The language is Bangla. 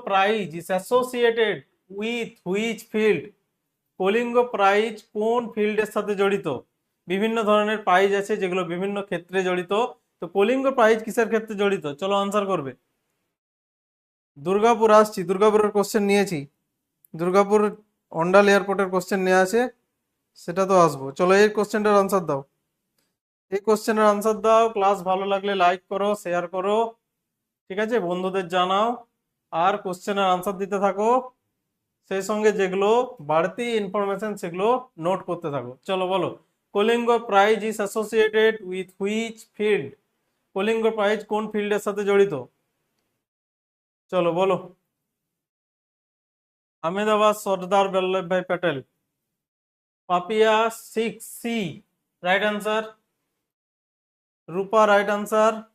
Prize is associated with which field? Kalinga prize কোন ফিল্ডের সাথে জড়িত? বিভিন্ন ধরনের প্রাইজ আছে যেগুলো বিভিন্ন ক্ষেত্রে জড়িত। তো কলিঙ্গ প্রাইজ কিসের ক্ষেত্রে জড়িত? চলো আনসার করবে। দুর্গাপুর আসছি, দুর্গাপুরের কোশ্চেন নিয়েছি। দুর্গাপুর অন্ডাল এয়ারপোর্টের কোশ্চেন নিয়ে আছে, সেটা তো আসবো। চলো এই কোশ্চেনটার আনসার দাও। এই কোশ্চেনের আনসার দাও। ক্লাস ভালো লাগলে লাইক করো, শেয়ার করো, ঠিক আছে, বন্ধুদের জানাও, আর কোশ্চেনের আনসার দিতে থাকো। সেই সঙ্গে যেগুলো বাড়তি ইনফরমেশন সেগুলো নোট করতে থাকো। চলো বলো, Kalinga prize is associated with which field? Kalinga prize কোন ফিল্ডের সাথে জড়িত? চলো বলো। Ahmedabad Sardar Vallabhbhai Patel. Papiya 6C right answer. Rupa right answer.